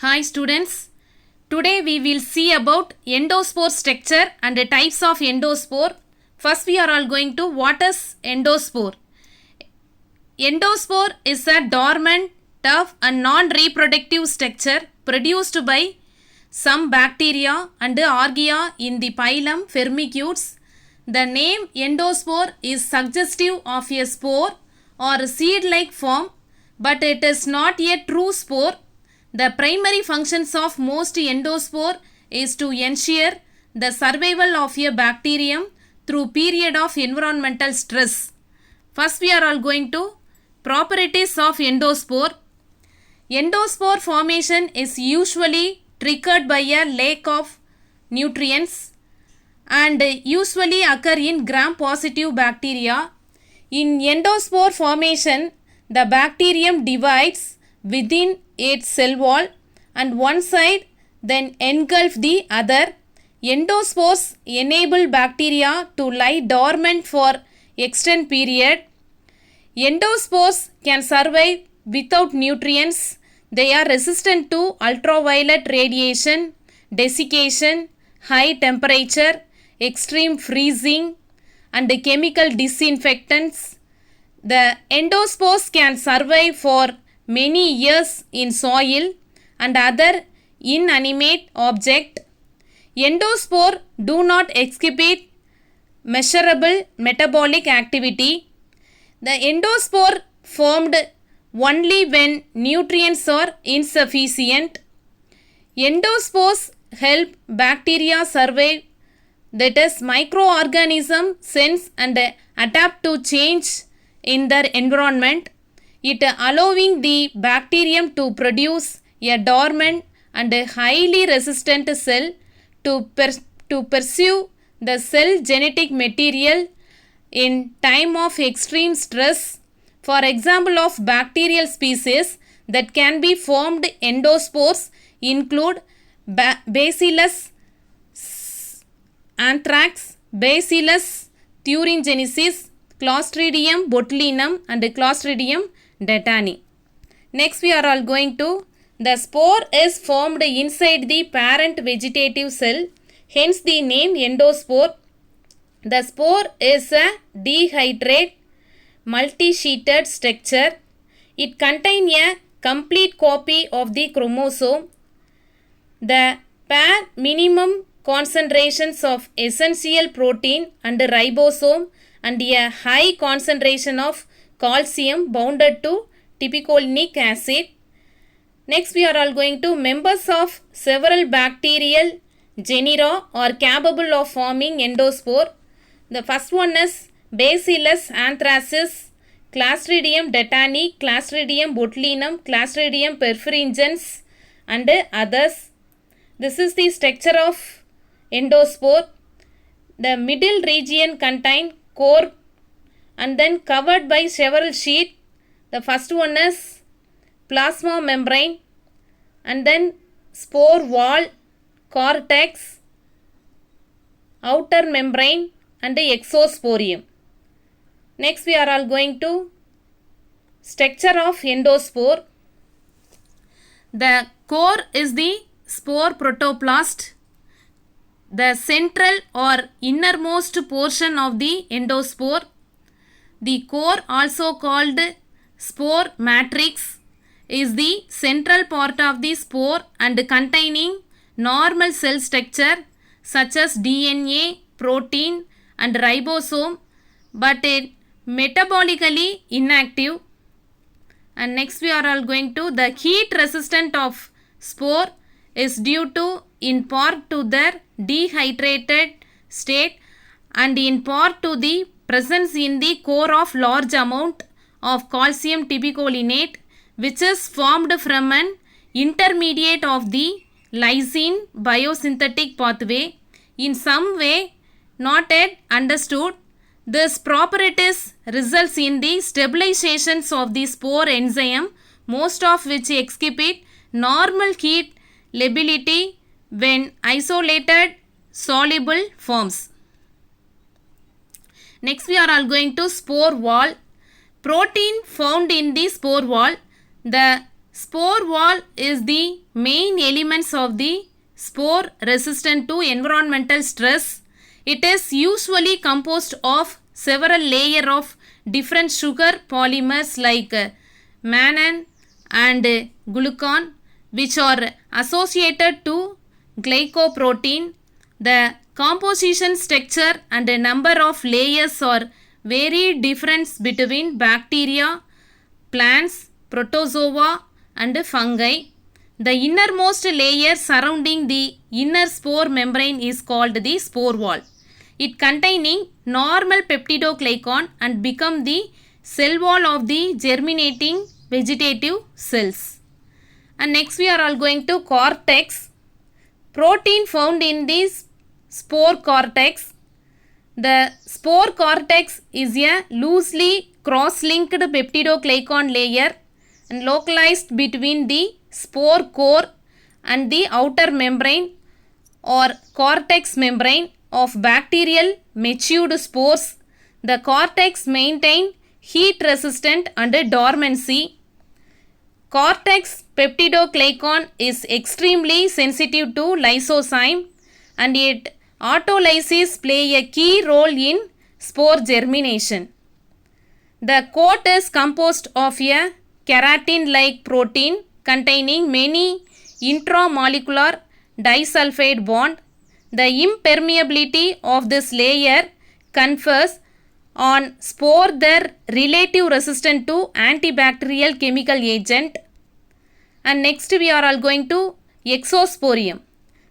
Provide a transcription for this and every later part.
Hi students, today we will see about endospore structure and the types of endospore. First we are all going to what is endospore. Endospore is a dormant, tough and non-reproductive structure produced by some bacteria and archaea in the phylum Firmicutes. The name endospore is suggestive of a spore or seed-like form, but it is not a true spore. The primary functions of most endospore is to ensure the survival of a bacterium through period of environmental stress. First we are all going to properties of endospore. Endospore formation is usually triggered by a lack of nutrients and usually occur in gram-positive bacteria. In endospore formation, the bacterium divides within its cell wall and one side then engulf the other. Endospores enable bacteria to lie dormant for extended period. Endospores can survive without nutrients. They are resistant to ultraviolet radiation, desiccation, high temperature, extreme freezing and chemical disinfectants. The endospores can survive for many years in soil and other inanimate object. Endospore do not exhibit measurable metabolic activity. The endospore formed only when nutrients are insufficient. Endospores help bacteria survive, that is microorganisms sense and adapt to change in their environment, it allowing the bacterium to produce a dormant and highly resistant cell to pursue the cell genetic material in time of extreme stress. For example of bacterial species that can be formed endospores include Bacillus anthrax, Bacillus thuringiensis, Clostridium botulinum and Clostridium tetani. Next we are all going to, the spore is formed inside the parent vegetative cell, hence the name endospore. The spore is a dehydrate multi-sheeted structure. It contains a complete copy of the chromosome. The pair minimum concentrations of essential protein and ribosome and a high concentration of calcium bounded to typicolinic acid. Next we are all going to members of several bacterial genera are capable of forming endospore. The first one is Bacillus anthracis, Clostridium tetani, Clostridium botulinum, Clostridium perfringens and others. This is the structure of endospore. The middle region contains core and then covered by several sheaths. The first one is plasma membrane and then spore wall, cortex, outer membrane and the exosporium. Next we are all going to structure of endospore. The core is the spore protoplast. The central or innermost portion of the endospore. The core, also called spore matrix, is the central part of the spore and containing normal cell structure such as DNA, protein and ribosome, but it metabolically inactive. And next we are all going to, the heat resistance of spore is due to in part to their dehydrated state and in part to the presence in the core of large amount of calcium tipicolinate, which is formed from an intermediate of the lysine biosynthetic pathway. In some way not yet understood, this properties results in the stabilizations of the spore enzyme, most of which exhibit normal heat lability when isolated soluble forms. Next we are all going to spore wall. Protein found in the spore wall. The Spore wall is the main elements of the spore resistant to environmental stress. It is usually composed of several layers of different sugar polymers like mannan and glucan, which are associated to glycoprotein. The composition structure and the number of layers are very different between bacteria, plants, protozoa and fungi. The innermost layer surrounding the inner spore membrane is called the spore wall. It containing normal peptidoglycan and become the cell wall of the germinating vegetative cells. And next we are all going to cortex. Protein found in this spore cortex. The spore cortex is a loosely cross-linked peptidoglycan layer and localized between the spore core and the outer membrane or cortex membrane of bacterial matured spores. The cortex maintain heat resistant and dormancy. Cortex peptidoglycan is extremely sensitive to lysozyme and yet autolysis play a key role in spore germination. The coat is composed of a keratin-like protein containing many intramolecular disulfide bond. The impermeability of this layer confers on spore their relative resistance to antibacterial chemical agent. And next we are all going to exosporium.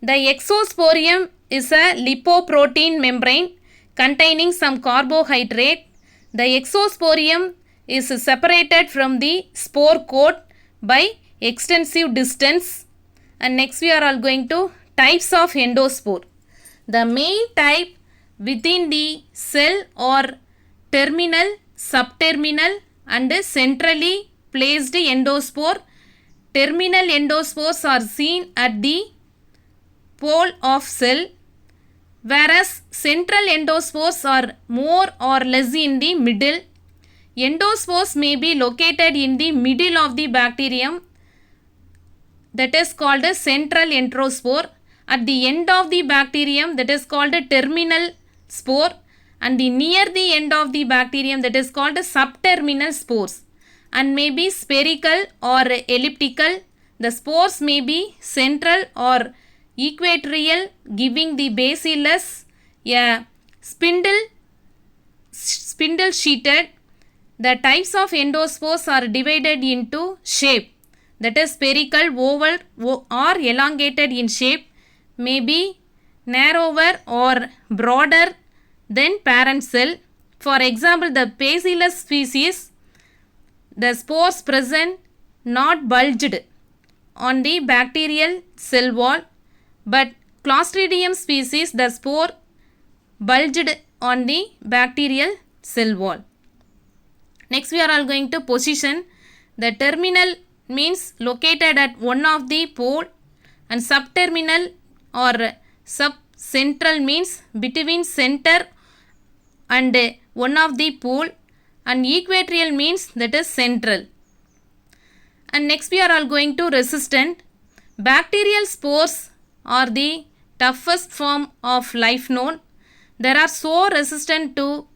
The exosporium is a lipoprotein membrane containing some carbohydrate. The exosporium is separated from the spore coat by extensive distance. And next we are all going to types of endospore. The main type within the cell are terminal, subterminal and centrally placed endospore. Terminal endospores are seen at the pole of cell, whereas central endospores are more or less in the middle. Endospores may be located in the middle of the bacterium, that is called a central endospore. At the end of the bacterium, that is called a terminal spore, and the near the end of the bacterium, that is called a subterminal spores, and may be spherical or elliptical. The spores may be central or equatorial, giving the bacillus a spindle sheeted. The types of endospores are divided into shape, that is spherical, oval or elongated in shape, may be narrower or broader than parent cell. For example, the bacillus species, the spores present not bulged on the bacterial cell wall, but Clostridium species, the spore bulged on the bacterial cell wall. Next we are all going to position. The terminal means located at one of the pole, and subterminal or subcentral means between center and one of the pole, and equatorial means that is central. And next we are all going to resistant. Bacterial spores are the toughest form of life known. They are so resistant to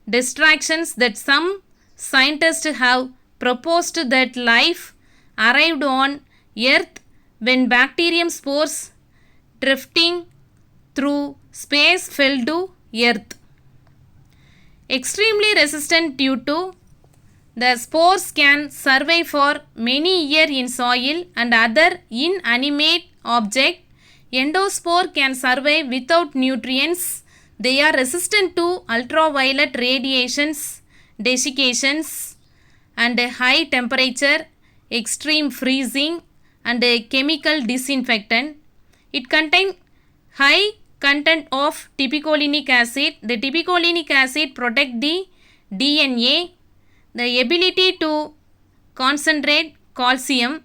distractions that some scientists have proposed that life arrived on Earth when bacterium spores drifting through space fell to Earth. Extremely resistant due to the spores can survive for many years in soil and other inanimate object. Endospore can survive without nutrients. They are resistant to ultraviolet radiations, desiccations and high temperature, extreme freezing and chemical disinfectant. It contains high content of tipicolinic acid. The tipicolinic acid protect the DNA, the ability to concentrate calcium,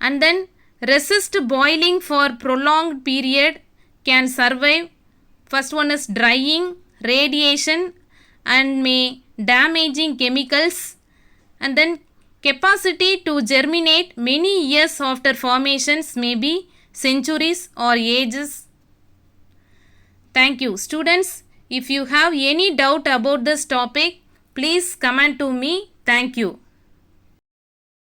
and then resist boiling for prolonged period, can survive. First one is drying, radiation and may damaging chemicals, and then Capacity to germinate many years after formations may be centuries or ages. Thank you. Students, if you have any doubt about this topic, please comment to me. Thank you.